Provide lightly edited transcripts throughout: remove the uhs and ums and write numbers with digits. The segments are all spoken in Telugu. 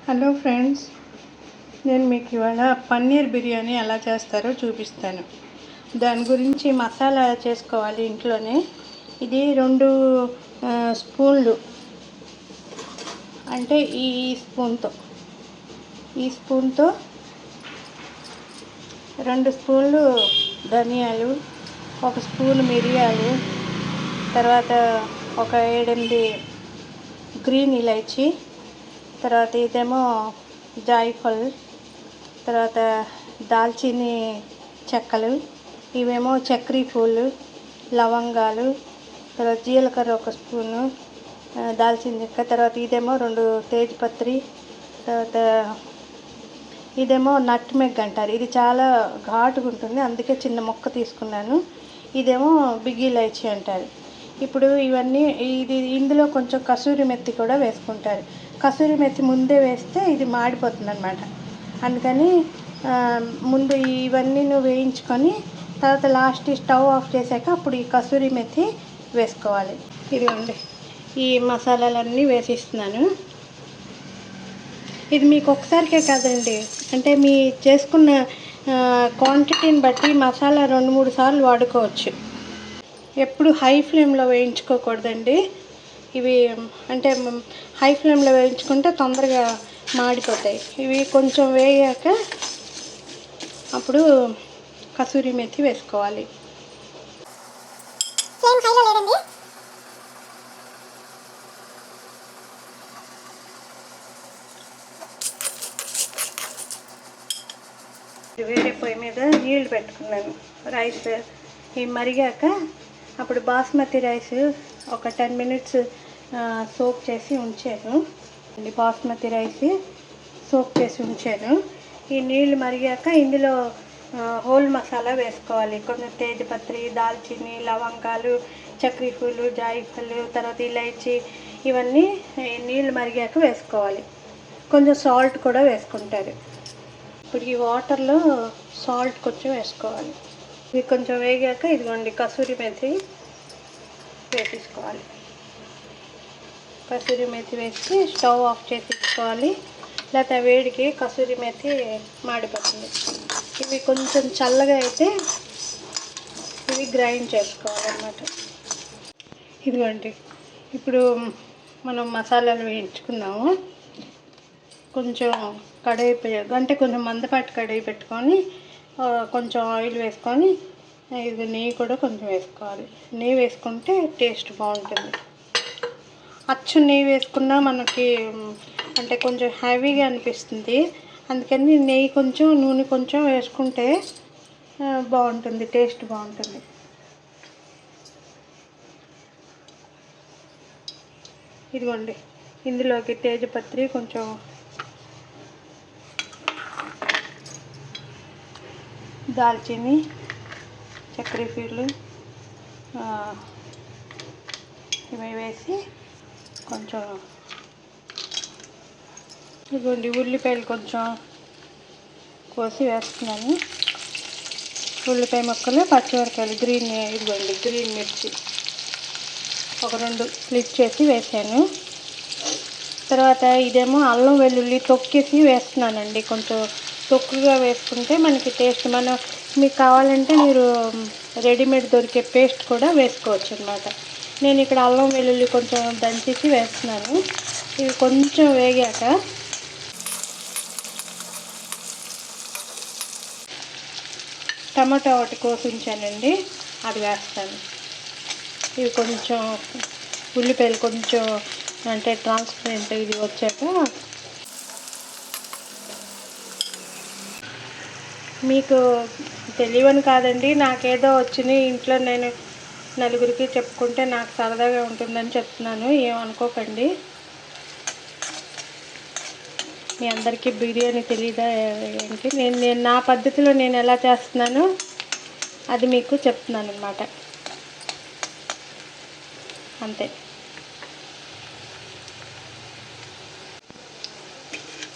హలో ఫ్రెండ్స్, నేను మీకు ఇవాళ పన్నీర్ బిర్యానీ ఎలా చేస్తారో చూపిస్తాను. దాని గురించి మసాలా చేసుకోవాలి ఇంట్లోనే. ఇది 2 స్పూన్లు, అంటే ఈ స్పూన్తో 2 స్పూన్లు ధనియాలు, 1 స్పూన్ మిరియాలు, తర్వాత ఒక 7-8 గ్రీన్ ఇలైచి, తర్వాత ఇదేమో జాయిఫల్, తర్వాత దాల్చిని చెక్కలు, ఇవేమో చక్రీ పూలు, లవంగాలు, తర్వాత జీలకర్ర 1 స్పూను, దాల్చిన చెక్క, తర్వాత ఇదేమో 2 తేజ్పత్రి, తర్వాత ఇదేమో నట్మెగ్ అంటారు. ఇది చాలా ఘాటుగా ఉంటుంది, అందుకే చిన్న మొక్క తీసుకున్నాను. ఇదేమో బిగ్ ఇలైచి అంటారు. ఇప్పుడు ఇవన్నీ ఇందులో కొంచెం కసూరి మెత్తి కూడా వేసుకుంటారు. కసూరి మెత్తి ముందే వేస్తే ఇది మాడిపోతుంది అన్నమాట. అందుకని ముందు ఇవన్నీ వేయించుకొని తర్వాత లాస్ట్ స్టవ్ ఆఫ్ చేశాక అప్పుడు ఈ కసూరి మెత్తి వేసుకోవాలి. ఇదిగోండి, ఈ మసాలాలన్నీ వేసిస్తున్నాను. ఇది మీకు ఒకసారికే కాదండి, అంటే మీ చేసుకున్న క్వాంటిటీని బట్టి మసాలా 2-3 సార్లు వాడుకోవచ్చు. ఎప్పుడు హై ఫ్లేమ్లో వేయించుకోకూడదండి. ఇవి అంటే హై ఫ్లేమ్లో వేయించుకుంటే తొందరగా మాడిపోతాయి. ఇవి కొంచెం వేగాక అప్పుడు కసూరి మెత్తి వేసుకోవాలి. వేరే పొయ్యి మీద నీళ్ళు పెట్టుకున్నాను. రైస్ ఇవి మరిగాక అప్పుడు బాస్మతి రైస్ ఒక 10 మినిట్స్ సోక్ చేసి ఉంచాను. బాస్మతి రైస్ సోక్ చేసి ఉంచాను. ఈ నీళ్ళు మరిగాక ఇందులో హోల్ మసాలా వేసుకోవాలి. కొంచెం తేజ్పత్రి, దాల్చిని, లవంగాలు, చక్రీ పూలు, జాయిఫల్, తర్వాత ఇలైచి, ఇవన్నీ నీళ్ళు మరిగాక వేసుకోవాలి. కొంచెం సాల్ట్ కూడా వేసుకుంటారు. ఇప్పుడు ఈ వాటర్లో సాల్ట్ కొంచెం వేసుకోవాలి. ఇవి కొంచెం వేగాక ఇదిగోండి కసూరి మెత్తి వేసుకోవాలి. కసూరి మెత్తి వేసి స్టవ్ ఆఫ్ చేసి ఇచ్చుకోవాలి, లేకపోతే వేడికి కసూరి మెత్తి మాడిపోతుంది. ఇవి కొంచెం చల్లగా అయితే ఇవి గ్రైండ్ చేసుకోవాలన్నమాట. ఇదిగోండి, ఇప్పుడు మనం మసాలాలు వేయించుకుందాము. కొంచెం కడాయి అంటే కొంచెం మందపాటి కడాయి పెట్టుకొని కొంచెం ఆయిల్ వేసుకొని ఇది నెయ్యి కూడా కొంచెం వేసుకోవాలి. నెయ్యి వేసుకుంటే టేస్ట్ బాగుంటుంది. అచ్చు నెయ్యి వేసుకున్నా మనకి అంటే కొంచెం హెవీగా అనిపిస్తుంది. అందుకని నెయ్యి కొంచెం, నూనె కొంచెం వేసుకుంటే బాగుంటుంది, టేస్ట్ బాగుంటుంది. ఇదిగోండి, ఇందులోకి తేజ్పత్రి, కొంచెం దాల్చిని, చక్కెర పీలు ఇవి వేసి కొంచెం ఇదిగోండి ఉల్లిపాయలు కొంచెం కోసి వేస్తున్నాను. ఉల్లిపాయ ముక్కలు, పచ్చిమిరపకాయలు, ఇదిగోండి గ్రీన్ మిర్చి ఒక 2 స్ప్లిట్ చేసి వేసాను. తర్వాత ఇదేమో అల్లం వెల్లుల్లి తొక్కేసి వేస్తున్నానండి. కొంచెం తొక్కుగా వేసుకుంటే మనకి టేస్ట్, మీకు కావాలంటే మీరు రెడీమేడ్ దొరికే పేస్ట్ కూడా వేసుకోవచ్చు అన్నమాట. నేను ఇక్కడ అల్లం వెల్లుల్లి కొంచెం దంచేసి వేస్తున్నాను. ఇవి కొంచెం వేగాక టమాటా ఒకటి కోసి ఉంచానండి, అది వేస్తాను. ఇవి కొంచెం ఉల్లిపాయలు కొంచెం అంటే ట్రాన్స్పరెంట్ ఇది వచ్చాక, మీకు తెలియని కాదండి, నాకేదో వచ్చినాయి ఇంట్లో, నేను నలుగురికి చెప్పుకుంటే నాకు సరదాగా ఉంటుందని చెప్తున్నాను, ఏమనుకోకండి. మీ అందరికీ బిర్యానీ తెలీదా ఏంటి? నేను నా పద్ధతిలో నేను ఎలా చేస్తున్నానో అది మీకు చెప్తున్నాను అన్నమాట, అంతే.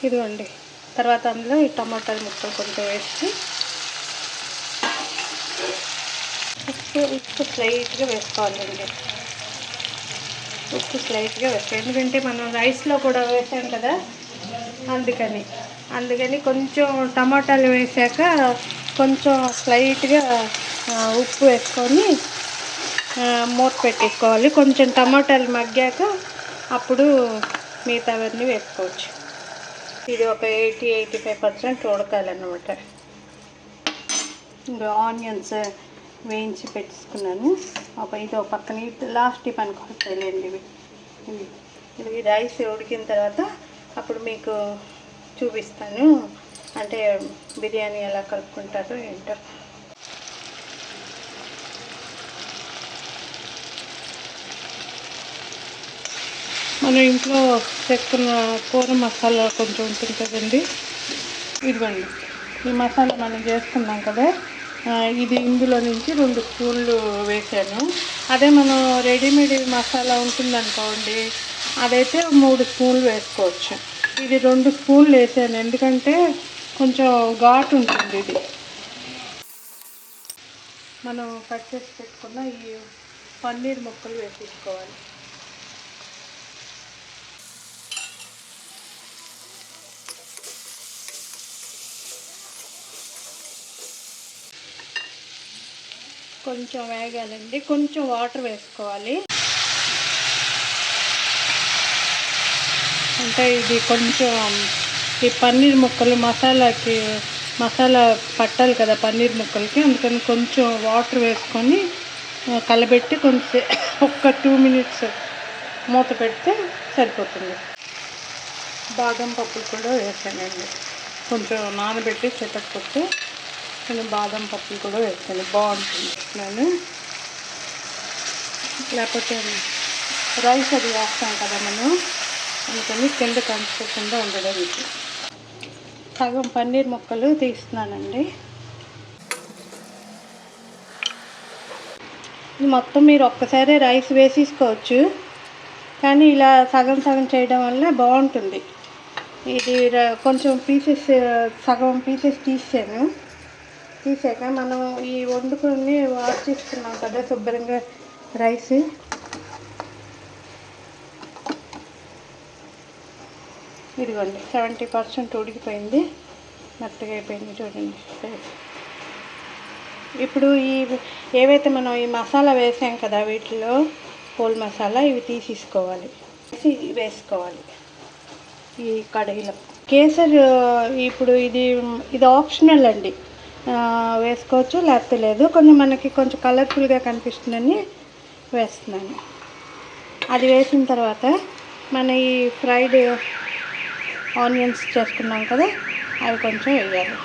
ఇదిగోండి, తర్వాత అందులో ఈ టమాటాల ముక్కలు కొంచెం వేసి ఉప్పు స్లైట్గా వేసుకోవాలండి. ఉప్పు స్లైట్గా వేసుకోవాలి, ఎందుకంటే మనం రైస్లో కూడా వేసాం కదా, అందుకని కొంచెం టమాటాలు వేసాక కొంచెం స్లైట్గా ఉప్పు వేసుకొని మూత పెట్టేసుకోవాలి. కొంచెం టమాటాలు మగ్గాక అప్పుడు మిగతావన్నీ వేసుకోవచ్చు. ఇది ఒక 80-85% ఉడకాలన్నమాట. ఇంకా ఆనియన్స్ వేయించి పెట్టేసుకున్నాను. ఇది ఒక పక్కన లాస్ట్ పనికి వస్తాయిలేండి. ఇవి రైస్ ఉడికిన తర్వాత అప్పుడు మీకు చూపిస్తాను, అంటే బిర్యానీ ఎలా కలుపుకుంటారో ఏంటో. మనం ఇంట్లో చేసుకున్న కూర మసాలా కొంచెం ఉంటుంది కదండి, ఇదిగోండి ఈ మసాలా మనం చేసుకున్నాం కదా, ఇది ఇందులో నుంచి 2 స్పూన్లు వేసాను. అదే మనం రెడీమేడ్ మసాలా ఉంటుందనుకోండి, అదైతే 3 స్పూన్లు వేసుకోవచ్చు. ఇది 2 స్పూన్లు వేసాను, ఎందుకంటే కొంచెం ఘాటు ఉంటుంది. ఇది మనం కట్ చేసి పెట్టుకున్న ఈ పన్నీర్ ముక్కలు వేసేసుకోవాలి. కొంచెం వేగాలండి, కొంచెం వాటర్ వేసుకోవాలి. అంటే ఇది కొంచెం ఈ పన్నీర్ ముక్కలు మసాలా పట్టాలి కదా పన్నీర్ ముక్కలకి, అందుకని కొంచెం వాటర్ వేసుకొని కలబెట్టి కొంచెం ఒక్క 2 మినిట్స్ మూత పెడితే సరిపోతుంది. బాదం పప్పులు కూడా వేసానండి, కొంచెం నానబెట్టి చెట్టకపోతే నేను బాదం పప్పులు కూడా వేస్తాను, బాగుంటుంది. నేను లేకపోతే రైస్ అది వేస్తాం కదా మనం, అందుకని కింద కంచుకోకుండా ఉండడానికి సగం పన్నీర్ ముక్కలు తీస్తున్నానండి. మొత్తం మీరు ఒక్కసారి రైస్ వేసేసుకోవచ్చు, కానీ ఇలా సగం చేయడం వల్ల బాగుంటుంది. ఇది కొంచెం సగం పీసెస్ తీసాక మనం ఈ వండుకొని వాష్ చేసుకున్నాం కదా శుభ్రంగా రైస్, ఇదిగోండి 70% ఉడికిపోయింది, మెత్తగా అయిపోయింది చూడండి. ఇప్పుడు ఏవైతే మనం ఈ మసాలా వేసాం కదా, వీటిలో హోల్ మసాలా ఇవి తీసేసుకోవాలి, వేసుకోవాలి ఈ కడాయిలో. కేసర్ ఇప్పుడు ఇది ఆప్షనల్ అండి, వేసుకోవచ్చు లేకపోతే లేదు. మనకి కొంచెం కలర్ఫుల్గా కనిపిస్తుందని వేస్తున్నాను. అది వేసిన తర్వాత మన ఈ ఫ్రైడ్ ఆనియన్స్ చేసుకున్నాం కదా, అవి కొంచెం వేయాలి.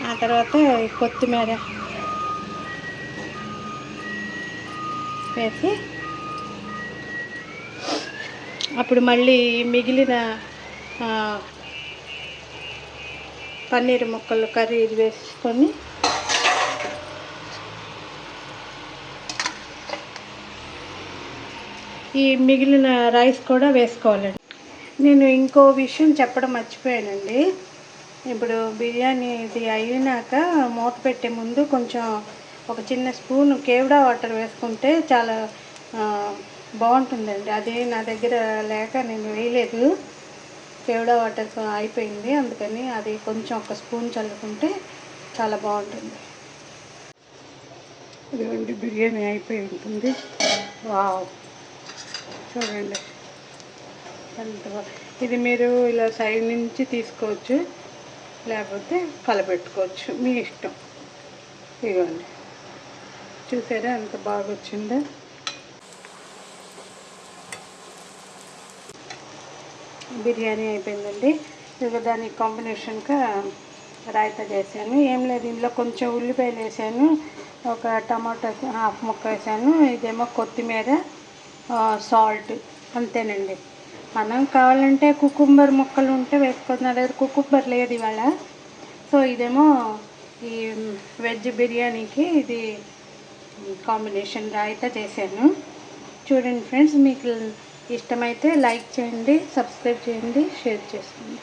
ఆ తర్వాత కొత్తిమీర వేసి అప్పుడు మళ్ళీ మిగిలిన పన్నీర్ ముక్కలు కర్రీ ఇది వేసుకొని ఈ మిగిలిన రైస్ కూడా వేసుకోవాలండి. నేను ఇంకో విషయం చెప్పడం మర్చిపోయానండి. ఇప్పుడు బిర్యానీ ఇది అయినాక మూత పెట్టే ముందు కొంచెం ఒక చిన్న స్పూన్ కేవడా వాటర్ వేసుకుంటే చాలా బాగుంటుందండి. అది నా దగ్గర లేక నేను వేయలేదు, కేవడా వాటర్ అయిపోయింది, అందుకని అది కొంచెం ఒక స్పూన్ చల్లుకుంటే చాలా బాగుంటుంది. ఇదిగోండి బిర్యానీ అయిపోయి ఉంటుంది. వావ్, చూడండి ఎంత ఇది మీరు ఇలా సైడ్ నుంచి తీసుకోవచ్చు, లేకపోతే కలపెట్టుకోవచ్చు, మీ ఇష్టం. ఇదిగోండి చూసారా ఎంత బాగా వచ్చిందో. బిర్యానీ అయిపోయిందండి. ఇక దానికి కాంబినేషన్గా రాయితా చేశాను. ఏం లేదు, ఇందులో కొంచెం ఉల్లిపాయలు వేసాను, ఒక టమాటా హాఫ్ ముక్క వేసాను, ఇదేమో కొత్తిమీర, సాల్ట్, అంతేనండి. మనం కావాలంటే కుకుంబర్ ముక్కలు ఉంటే వేసుకోవచ్చు, నా దగ్గర కుకుంబర్ లేదు ఇవాళ. సో ఇదేమో ఈ వెజ్ బిర్యానీకి ఇది కాంబినేషన్ రాయితా చేశాను. చూడండి ఫ్రెండ్స్, మీకు ఇష్టమైతే లైక్ చేయండి, సబ్స్క్రైబ్ చేయండి, షేర్ చేసుకోండి.